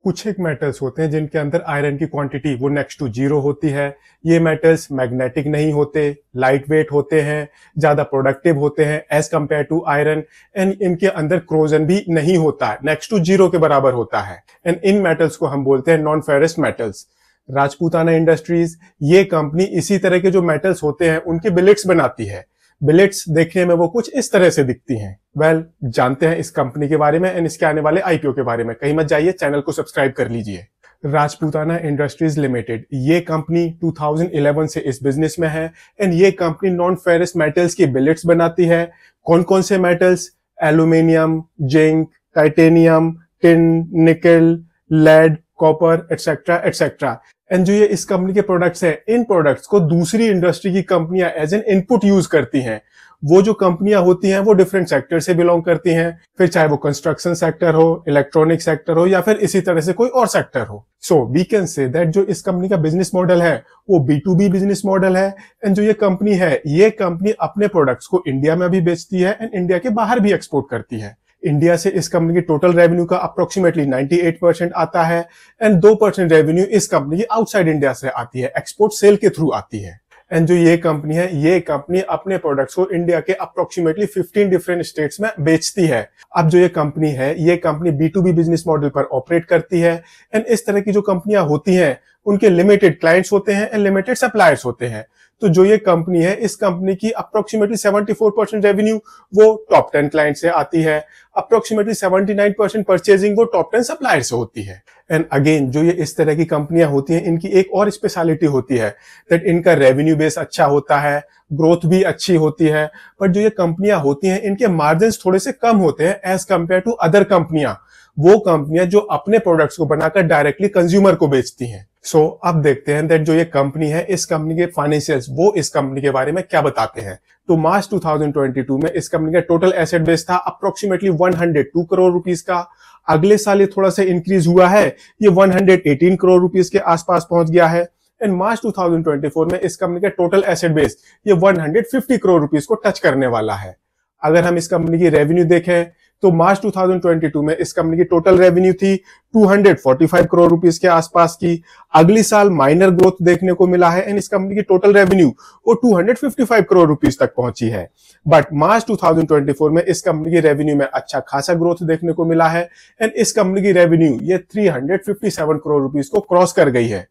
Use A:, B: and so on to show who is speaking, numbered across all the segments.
A: कुछ एक मेटल्स होते हैं जिनके अंदर आयरन की क्वांटिटी वो नेक्स्ट टू जीरो होती है। ये मेटल्स मैग्नेटिक नहीं होते, लाइट वेट होते हैं, ज्यादा प्रोडक्टिव होते हैं as compare to iron, and इनके अंदर क्रोजन भी नहीं होता है, नेक्स्ट टू जीरो के बराबर होता है। एंड इन मेटल्स को हम बोलते हैं non ferrous metals. Rajputana industries ये कंपनी इसी तरह के जो मेटल्स होते हैं उनके बिलेट्स बनाती है। बिलेट्स देखने में वो कुछ इस तरह से दिखती हैं। जानते हैं इस कंपनी के बारे में एंड इसके आने वाले आईपीओ के बारे में। कहीं मत जाइए, चैनल को सब्सक्राइब कर लीजिए। राजपूताना इंडस्ट्रीज लिमिटेड ये कंपनी 2011 से इस बिजनेस में है एंड ये कंपनी नॉन फेरस मेटल्स की बिलेट्स बनाती है। कौन कौन से metals? Aluminium, zinc, titanium, tin, nickel, lead, copper etcetera etcetera. And जो ये इस कंपनी के प्रोडक्ट्स हैं, इन प्रोडक्ट्स को दूसरी इंडस्ट्री की कंपनियां एज एन इनपुट यूज करती हैं। वो जो कंपनियां होती हैं वो डिफरेंट सेक्टर से बिलोंग करती हैं, फिर चाहे वो कंस्ट्रक्शन सेक्टर हो, इलेक्ट्रॉनिक सेक्टर हो या फिर इसी तरह से कोई और सेक्टर हो। So we can say that जो इस कंपनी का बिजनेस मॉडल है वो B2B बिजनेस मॉडल है। एंड जो ये कंपनी है, ये कंपनी अपने प्रोडक्ट्स को इंडिया में भी बेचती है एंड इंडिया के बाहर भी एक्सपोर्ट करती है। इंडिया से इस कंपनी की टोटल रेवेन्यू का अप्रोक्सीमेटली 98% आता है एंड 2% रेवेन्यू इस कंपनी की आउटसाइड इंडिया से आती है, एक्सपोर्ट सेल के थ्रू आती है। एंड जो ये कंपनी है, ये कंपनी अपने प्रोडक्ट्स को इंडिया के अप्रोक्सीमेटली 15 डिफरेंट स्टेट्स में बेचती है। अब जो ये कंपनी है, ये कंपनी B2B बिजनेस मॉडल पर ऑपरेट करती है एंड इस तरह की जो कंपनियां होती हैं उनके लिमिटेड क्लाइंट्स होते हैं एंड लिमिटेड सप्लायर्स होते हैं। तो जो ये कंपनी है, इस कंपनी की अप्रोक्सीमेटली 74% रेवेन्यू वो टॉप 10 क्लाइंट से आती है, अप्रोक्सीमेटली 79% परचेजिंग वो टॉप 10 सप्लायर से होती है। एंड अगेन जो ये इस तरह की कंपनियां होती हैं, इनकी एक और स्पेशलिटी होती है दैट इनका रेवेन्यू बेस अच्छा होता है, ग्रोथ भी अच्छी होती है, बट जो ये कंपनियां होती हैं इनके मार्जिन थोड़े से कम होते हैं एज कंपेयर टू अदर कंपनियां, वो कंपनियां जो अपने प्रोडक्ट्स को बनाकर डायरेक्टली कंज्यूमर को बेचती हैं। सो अब देखते हैं दैट जो ये कंपनी है, इस कंपनी के फाइनेंशियल्स वो इस कंपनी के बारे में क्या बताते हैं। तो मार्च 2022 में इस कंपनी का टोटल एसेट बेस था अप्रोक्सीमेटली 102 करोड़ रुपीस का। अगले साल ये थोड़ा सा इंक्रीज हुआ है, ये 118 करोड़ रुपीस के आसपास पहुंच गया है। एंड मार्च 2024 में इस कंपनी का टोटल एसेट बेस ये 150 करोड़ रुपीस को टच करने वाला है। अगर हम इस कंपनी की रेवेन्यू देखें तो मार्च 2022 में इस कंपनी की टोटल रेवेन्यू थी 245 करोड़ रुपीस के आसपास की। अगली साल माइनर ग्रोथ देखने को मिला है एंड इस कंपनी की टोटल रेवेन्यू वो 255 करोड़ रुपीस तक पहुंची है। बट मार्च 2024 में इस कंपनी की रेवेन्यू में अच्छा खासा ग्रोथ देखने को मिला है एंड इस कंपनी की रेवेन्यू ये 357 करोड़ रुपीस को क्रॉस कर गई है।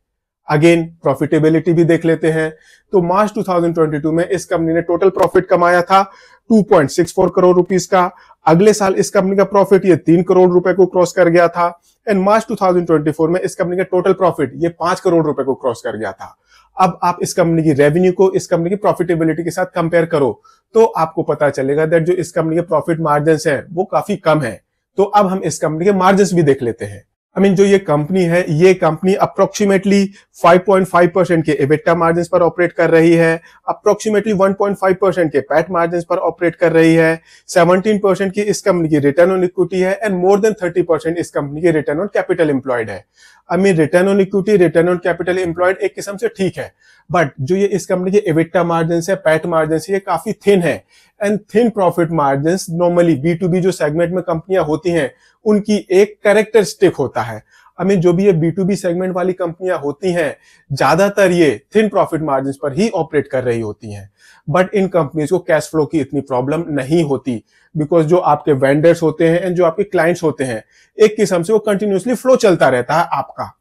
A: अगेन प्रॉफिटेबिलिटी भी देख लेते हैं तो मार्च 2022 में इस कंपनी ने टोटल प्रॉफिट कमाया था 2.64 करोड़ रुपीस का। अगले साल इस कंपनी का प्रॉफिट ये 3 करोड़ रुपए को क्रॉस कर गया था एंड मार्च 2024 में इस कंपनी का टोटल प्रॉफिट ये 5 करोड़ रुपए को क्रॉस कर गया था। अब आप इस कंपनी की रेवेन्यू को इस कंपनी की प्रॉफिटेबिलिटी के साथ कंपेयर करो तो आपको पता चलेगा दैट जो इस कंपनी के प्रॉफिट मार्जिन्स हैं वो काफी कम है। तो अब हम इस कंपनी के मार्जिन्स भी देख लेते हैं। जो ये कंपनी है, ये कंपनी अप्रोक्सीमेटली 5.5% के एबिटा मार्जिन पर ऑपरेट कर रही है, अप्रोक्सीमेटली 1.5% के पैट मार्जिन पर ऑपरेट कर रही है, 17% की इस कंपनी की रिटर्न ऑन इक्विटी है एंड मोर देन 30% इस कंपनी की रिटर्न ऑन कैपिटल एम्प्लॉयड है। Return on equity, return on capital employed एक किस्म से ठीक है, बट जो ये इस कंपनी के एबिटा मार्जिन है, पैट मार्जिन है, ये काफी थिन है and thin profit margin normally B2B जो सेगमेंट में कंपनियां होती हैं उनकी एक कैरेक्टरिस्टिक होता है। जो भी ये B2B सेगमेंट वाली कंपनियां होती हैं, ज्यादातर ये थिन प्रॉफिट मार्जिन पर ही ऑपरेट कर रही होती हैं, बट इन कंपनीज को कैश फ्लो की इतनी प्रॉब्लम नहीं होती बिकॉज जो आपके वेंडर्स होते हैं एंड जो आपके क्लाइंट्स होते हैं, एक किस्म से वो कंटिन्यूसली फ्लो चलता रहता है आपका।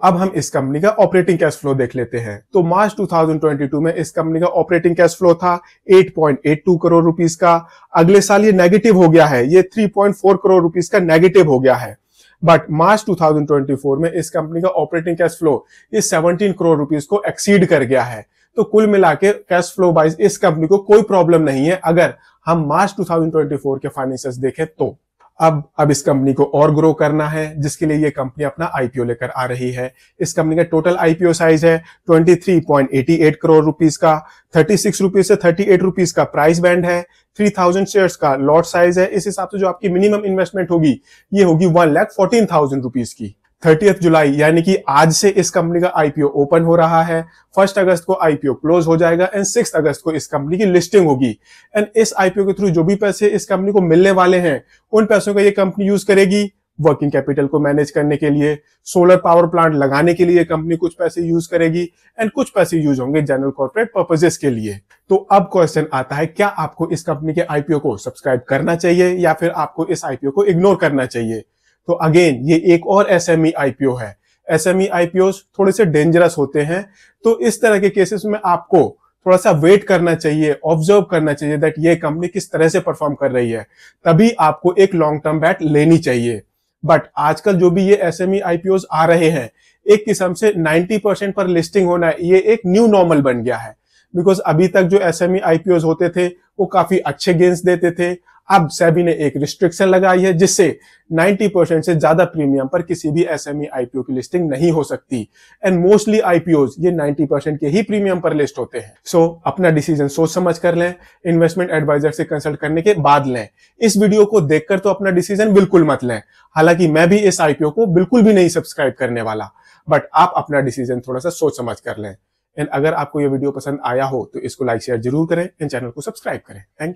A: अब हम इस कंपनी का ऑपरेटिंग कैश फ्लो देख लेते हैं। तो मार्च 2022 में इस कंपनी का ऑपरेटिंग कैश फ्लो था 8.82 करोड़ रुपीस का। अगले साल ये नेगेटिव हो गया है, ये 3.4 करोड़ रुपीस का नेगेटिव हो गया है। बट मार्च 2024 में इस कंपनी का ऑपरेटिंग कैश फ्लो ये 17 करोड़ रुपीस को एक्सीड कर गया है। तो कुल मिला के कैश फ्लो वाइज इस कंपनी को कोई प्रॉब्लम नहीं है अगर हम मार्च 2024 के फाइनेंशियल्स देखें तो। अब इस कंपनी को और ग्रो करना है, जिसके लिए ये कंपनी अपना आईपीओ लेकर आ रही है। इस कंपनी का टोटल आईपीओ साइज है 23.88 करोड़ रुपीस का, 36 रुपीस से 38 रुपीस का प्राइस बैंड है, 3000 शेयर्स का लॉट साइज है। इस हिसाब से जो आपकी मिनिमम इन्वेस्टमेंट होगी ये होगी 1,14,000 रुपीस की। 30 जुलाई यानी कि आज से इस कंपनी का आईपीओ ओपन हो रहा है। 1 अगस्त को आईपीओ क्लोज हो जाएगा एंड 6 अगस्त को इस कंपनी की लिस्टिंग होगी। एंड इस आईपीओ के थ्रू जो भी पैसे इस कंपनी को मिलने वाले हैं उन पैसों का ये कंपनी यूज करेगी वर्किंग कैपिटल को मैनेज करने के लिए, सोलर पावर प्लांट लगाने के लिए कंपनी कुछ पैसे यूज करेगी एंड कुछ पैसे यूज होंगे जनरल कॉर्पोरेट पर्पसेस के लिए। तो अब क्वेश्चन आता है, क्या आपको इस कंपनी के आईपीओ को सब्सक्राइब करना चाहिए या फिर आपको इस आईपीओ को इग्नोर करना चाहिए? तो अगेन ये एक और एसएमई आईपीओ है। एसएमई आईपीओ थोड़े से डेंजरस होते हैं, तो इस तरह के केसेस में आपको थोड़ा सा वेट करना चाहिए, ऑब्जर्व करना चाहिए दैट ये कंपनी किस तरह से परफॉर्म कर रही है, तभी आपको एक लॉन्ग टर्म बैट लेनी चाहिए। बट आजकल जो भी ये एसएमई आईपीओ आ रहे हैं, एक किस्म से 90% पर लिस्टिंग होना ये एक न्यू नॉर्मल बन गया है। बिकॉज अभी तक जो एसएमई आईपीओ होते थे वो काफी अच्छे गेन्स देते थे। अब सेबी ने एक रिस्ट्रिक्शन लगाई है जिससे 90% से ज्यादा प्रीमियम पर किसी भी एसएमई आईपीओ की लिस्टिंग नहीं हो सकती एंड मोस्टली आईपीओ ये 90% के ही प्रीमियम पर लिस्ट होते हैं। सो अपना डिसीजन सोच समझ कर लें, इन्वेस्टमेंट एडवाइजर से कंसल्ट करने के बाद लें। इस वीडियो को देखकर तो अपना डिसीजन बिल्कुल मत लें, हालांकि मैं भी इस आईपीओ को बिल्कुल भी नहीं सब्सक्राइब करने वाला, बट आप अपना डिसीजन थोड़ा सा सोच समझ कर लें। एंड अगर आपको ये वीडियो पसंद आया हो तो इसको लाइक शेयर जरूर करें एंड चैनल को सब्सक्राइब करें। Thank you.